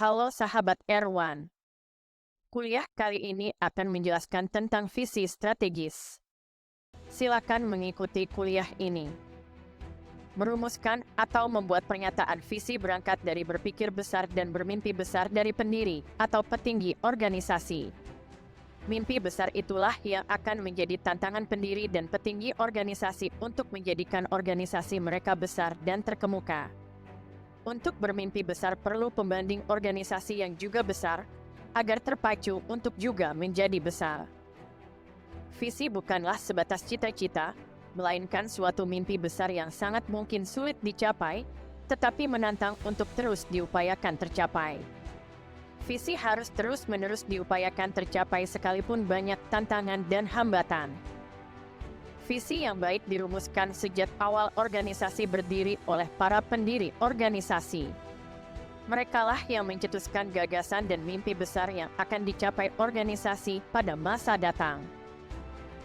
Halo sahabat Erwan. Kuliah kali ini akan menjelaskan tentang visi strategis. Silakan mengikuti kuliah ini. Merumuskan atau membuat pernyataan visi berangkat dari berpikir besar dan bermimpi besar dari pendiri atau petinggi organisasi. Mimpi besar itulah yang akan menjadi tantangan pendiri dan petinggi organisasi untuk menjadikan organisasi mereka besar dan terkemuka. Untuk bermimpi besar perlu pembanding organisasi yang juga besar, agar terpacu untuk juga menjadi besar. Visi bukanlah sebatas cita-cita, melainkan suatu mimpi besar yang sangat mungkin sulit dicapai, tetapi menantang untuk terus diupayakan tercapai. Visi harus terus-menerus diupayakan tercapai sekalipun banyak tantangan dan hambatan. Visi yang baik dirumuskan sejak awal organisasi berdiri oleh para pendiri organisasi. Merekalah yang mencetuskan gagasan dan mimpi besar yang akan dicapai organisasi pada masa datang.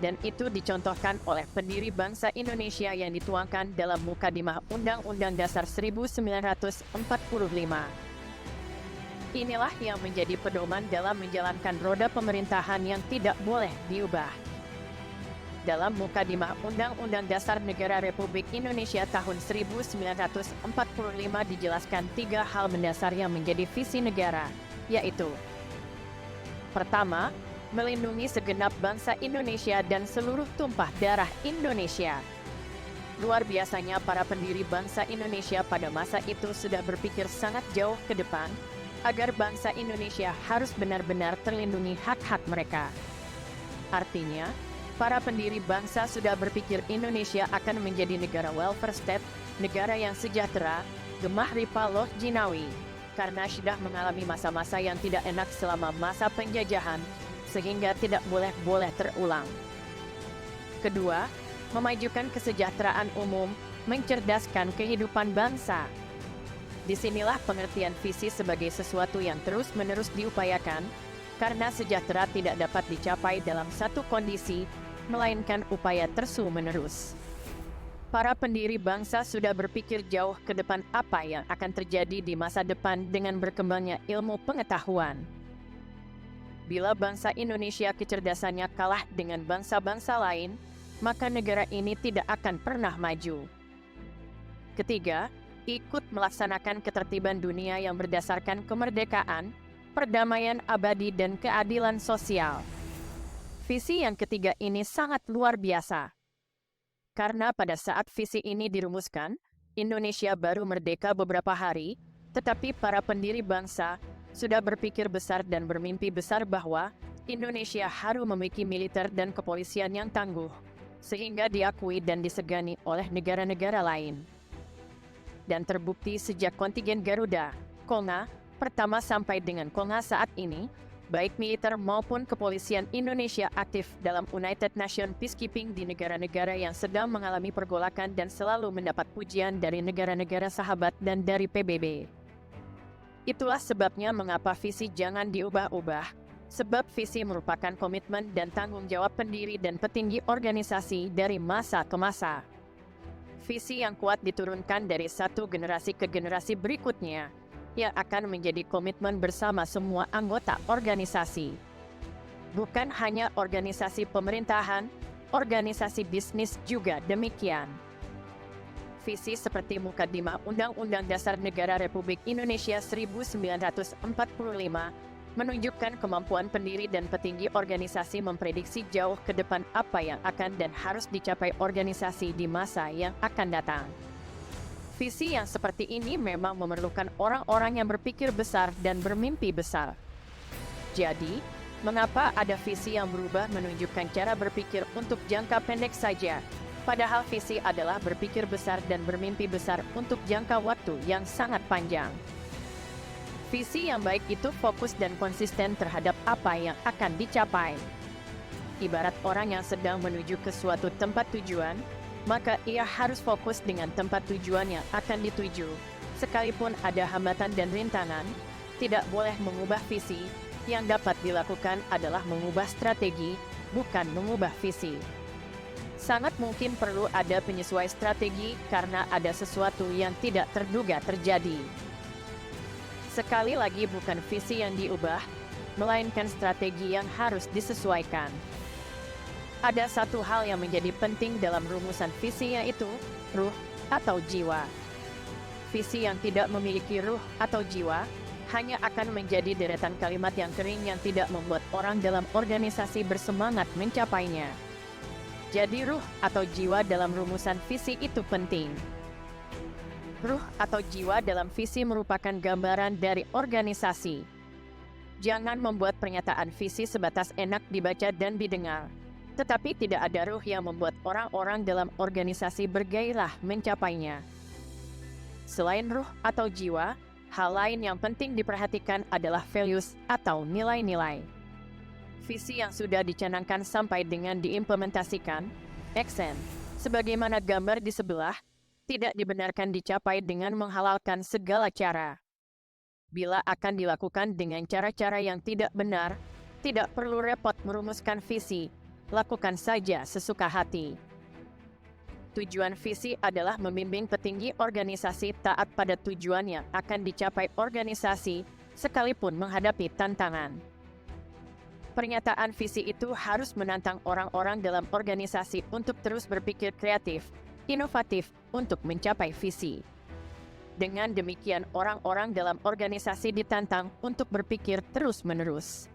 Dan itu dicontohkan oleh pendiri bangsa Indonesia yang dituangkan dalam Mukadimah Undang-Undang Dasar 1945. Inilah yang menjadi pedoman dalam menjalankan roda pemerintahan yang tidak boleh diubah. Dalam Mukadimah Undang-Undang Dasar Negara Republik Indonesia tahun 1945 dijelaskan 3 hal mendasar yang menjadi visi negara, yaitu: pertama, melindungi segenap bangsa Indonesia dan seluruh tumpah darah Indonesia. Luar biasanya para pendiri bangsa Indonesia pada masa itu sudah berpikir sangat jauh ke depan, agar bangsa Indonesia harus benar-benar terlindungi hak-hak mereka. Artinya, para pendiri bangsa sudah berpikir Indonesia akan menjadi negara welfare state, negara yang sejahtera, gemah ripa loh jinawi, karena sudah mengalami masa-masa yang tidak enak selama masa penjajahan, sehingga tidak boleh terulang. Kedua, memajukan kesejahteraan umum, mencerdaskan kehidupan bangsa. Disinilah pengertian visi sebagai sesuatu yang terus-menerus diupayakan, karena sejahtera tidak dapat dicapai dalam satu kondisi, melainkan upaya terus-menerus. Para pendiri bangsa sudah berpikir jauh ke depan apa yang akan terjadi di masa depan dengan berkembangnya ilmu pengetahuan. Bila bangsa Indonesia kecerdasannya kalah dengan bangsa-bangsa lain, maka negara ini tidak akan pernah maju. Ketiga, ikut melaksanakan ketertiban dunia yang berdasarkan kemerdekaan, perdamaian abadi dan keadilan sosial. Visi yang ketiga ini sangat luar biasa. Karena pada saat visi ini dirumuskan, Indonesia baru merdeka beberapa hari, tetapi para pendiri bangsa sudah berpikir besar dan bermimpi besar bahwa Indonesia harus memiliki militer dan kepolisian yang tangguh, sehingga diakui dan disegani oleh negara-negara lain. Dan terbukti sejak kontingen Garuda, Konga, pertama sampai dengan Konga saat ini, baik militer maupun kepolisian Indonesia aktif dalam United Nations Peacekeeping di negara-negara yang sedang mengalami pergolakan dan selalu mendapat pujian dari negara-negara sahabat dan dari PBB. Itulah sebabnya mengapa visi jangan diubah-ubah, sebab visi merupakan komitmen dan tanggung jawab pendiri dan petinggi organisasi dari masa ke masa. Visi yang kuat diturunkan dari satu generasi ke generasi berikutnya, yang akan menjadi komitmen bersama semua anggota organisasi. Bukan hanya organisasi pemerintahan, organisasi bisnis juga demikian. Visi seperti Mukadimah Undang-Undang Dasar Negara Republik Indonesia 1945 menunjukkan kemampuan pendiri dan petinggi organisasi memprediksi jauh ke depan apa yang akan dan harus dicapai organisasi di masa yang akan datang. Visi yang seperti ini memang memerlukan orang-orang yang berpikir besar dan bermimpi besar. Jadi, mengapa ada visi yang berubah menunjukkan cara berpikir untuk jangka pendek saja, padahal visi adalah berpikir besar dan bermimpi besar untuk jangka waktu yang sangat panjang. Visi yang baik itu fokus dan konsisten terhadap apa yang akan dicapai. Ibarat orang yang sedang menuju ke suatu tempat tujuan, maka ia harus fokus dengan tempat tujuan yang akan dituju. Sekalipun ada hambatan dan rintangan, tidak boleh mengubah visi. Yang dapat dilakukan adalah mengubah strategi, bukan mengubah visi. Sangat mungkin perlu ada penyesuaian strategi karena ada sesuatu yang tidak terduga terjadi. Sekali lagi bukan visi yang diubah, melainkan strategi yang harus disesuaikan. Ada satu hal yang menjadi penting dalam rumusan visi, yaitu ruh atau jiwa. Visi yang tidak memiliki ruh atau jiwa hanya akan menjadi deretan kalimat yang kering yang tidak membuat orang dalam organisasi bersemangat mencapainya. Jadi ruh atau jiwa dalam rumusan visi itu penting. Ruh atau jiwa dalam visi merupakan gambaran dari organisasi. Jangan membuat pernyataan visi sebatas enak dibaca dan didengar, tetapi tidak ada ruh yang membuat orang-orang dalam organisasi bergairah mencapainya. Selain ruh atau jiwa, hal lain yang penting diperhatikan adalah values atau nilai-nilai. Visi yang sudah dicanangkan sampai dengan diimplementasikan, action, sebagaimana gambar di sebelah, tidak dibenarkan dicapai dengan menghalalkan segala cara. Bila akan dilakukan dengan cara-cara yang tidak benar, tidak perlu repot merumuskan visi, lakukan saja sesuka hati. Tujuan visi adalah membimbing petinggi organisasi taat pada tujuan yang akan dicapai organisasi, sekalipun menghadapi tantangan. Pernyataan visi itu harus menantang orang-orang dalam organisasi untuk terus berpikir kreatif, inovatif untuk mencapai visi. Dengan demikian, orang-orang dalam organisasi ditantang untuk berpikir terus-menerus.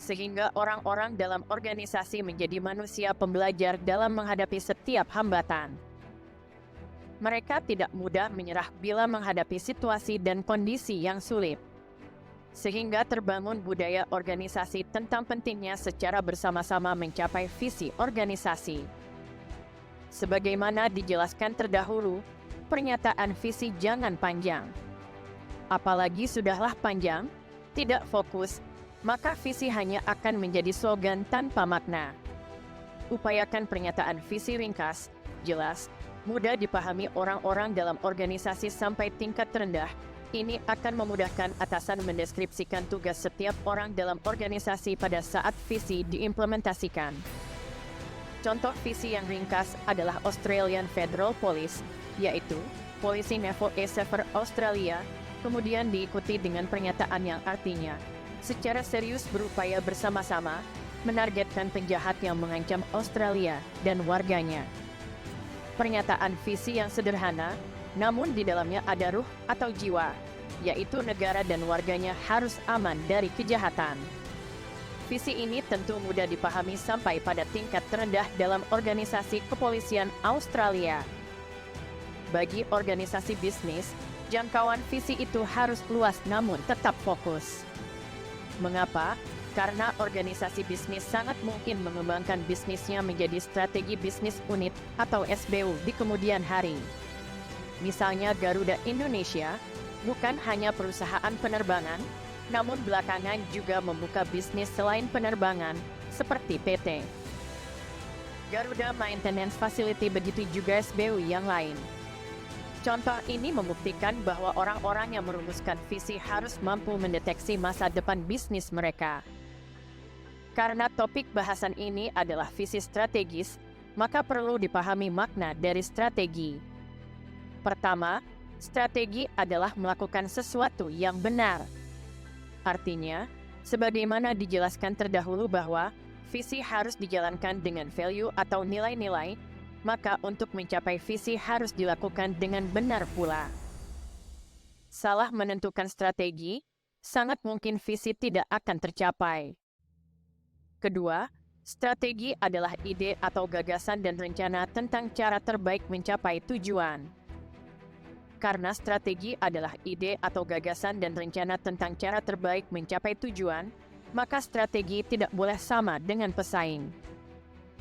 Sehingga orang-orang dalam organisasi menjadi manusia pembelajar dalam menghadapi setiap hambatan. Mereka tidak mudah menyerah bila menghadapi situasi dan kondisi yang sulit. Sehingga terbangun budaya organisasi tentang pentingnya secara bersama-sama mencapai visi organisasi. Sebagaimana dijelaskan terdahulu, pernyataan visi jangan panjang. Apalagi sudahlah panjang, tidak fokus, maka visi hanya akan menjadi slogan tanpa makna. Upayakan pernyataan visi ringkas, jelas, mudah dipahami orang-orang dalam organisasi sampai tingkat terendah. Ini akan memudahkan atasan mendeskripsikan tugas setiap orang dalam organisasi pada saat visi diimplementasikan. Contoh visi yang ringkas adalah Australian Federal Police, yaitu Polisi Naval Reserve Australia, kemudian diikuti dengan pernyataan yang artinya secara serius berupaya bersama-sama menargetkan penjahat yang mengancam Australia dan warganya. Pernyataan visi yang sederhana, namun di dalamnya ada ruh atau jiwa, yaitu negara dan warganya harus aman dari kejahatan. Visi ini tentu mudah dipahami sampai pada tingkat terendah dalam organisasi kepolisian Australia. Bagi organisasi bisnis, jangkauan visi itu harus luas namun tetap fokus. Mengapa? Karena organisasi bisnis sangat mungkin mengembangkan bisnisnya menjadi strategi bisnis unit atau SBU di kemudian hari. Misalnya Garuda Indonesia, bukan hanya perusahaan penerbangan, namun belakangan juga membuka bisnis selain penerbangan, seperti PT Garuda Maintenance Facility, begitu juga SBU yang lain. Contoh ini membuktikan bahwa orang-orang yang merumuskan visi harus mampu mendeteksi masa depan bisnis mereka. Karena topik bahasan ini adalah visi strategis, maka perlu dipahami makna dari strategi. Pertama, strategi adalah melakukan sesuatu yang benar. Artinya, sebagaimana dijelaskan terdahulu bahwa visi harus dijalankan dengan value atau nilai-nilai, maka untuk mencapai visi harus dilakukan dengan benar pula. Salah menentukan strategi, sangat mungkin visi tidak akan tercapai. Kedua, strategi adalah ide atau gagasan dan rencana tentang cara terbaik mencapai tujuan. Karena strategi adalah ide atau gagasan dan rencana tentang cara terbaik mencapai tujuan, maka strategi tidak boleh sama dengan pesaing.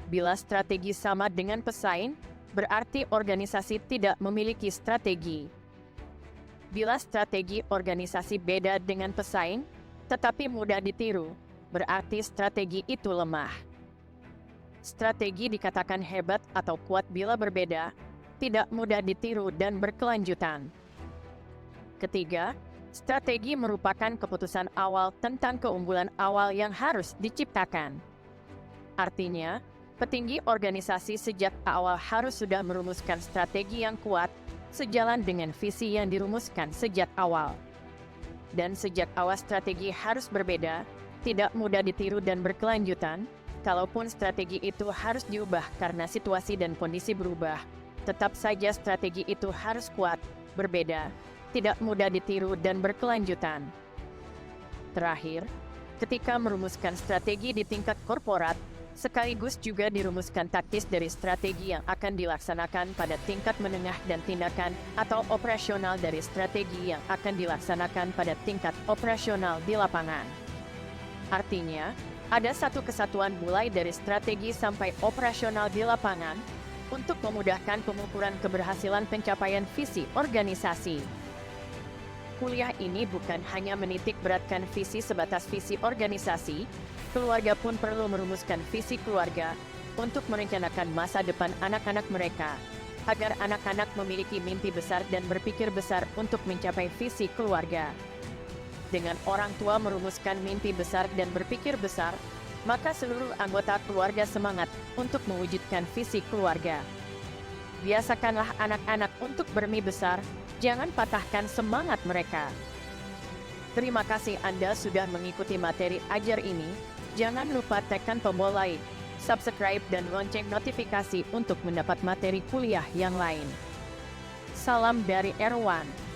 Bila strategi sama dengan pesaing, berarti organisasi tidak memiliki strategi. Bila strategi organisasi beda dengan pesaing, tetapi mudah ditiru, berarti strategi itu lemah. Strategi dikatakan hebat atau kuat bila berbeda, tidak mudah ditiru dan berkelanjutan. Ketiga, strategi merupakan keputusan awal tentang keunggulan awal yang harus diciptakan. Artinya, petinggi organisasi sejak awal harus sudah merumuskan strategi yang kuat, sejalan dengan visi yang dirumuskan sejak awal. Dan sejak awal strategi harus berbeda, tidak mudah ditiru dan berkelanjutan. Kalaupun strategi itu harus diubah karena situasi dan kondisi berubah, tetap saja strategi itu harus kuat, berbeda, tidak mudah ditiru dan berkelanjutan. Terakhir, ketika merumuskan strategi di tingkat korporat, sekaligus juga dirumuskan taktis dari strategi yang akan dilaksanakan pada tingkat menengah dan tindakan atau operasional dari strategi yang akan dilaksanakan pada tingkat operasional di lapangan. Artinya, ada satu kesatuan mulai dari strategi sampai operasional di lapangan untuk memudahkan pengukuran keberhasilan pencapaian visi organisasi. Kuliah ini bukan hanya menitik beratkan visi sebatas visi organisasi, keluarga pun perlu merumuskan visi keluarga untuk merencanakan masa depan anak-anak mereka, agar anak-anak memiliki mimpi besar dan berpikir besar untuk mencapai visi keluarga. Dengan orang tua merumuskan mimpi besar dan berpikir besar, maka seluruh anggota keluarga semangat untuk mewujudkan visi keluarga. Biasakanlah anak-anak untuk bermimpi besar, jangan patahkan semangat mereka. Terima kasih Anda sudah mengikuti materi ajar ini. Jangan lupa tekan tombol like, subscribe dan lonceng notifikasi untuk mendapat materi kuliah yang lain. Salam dari Erwan.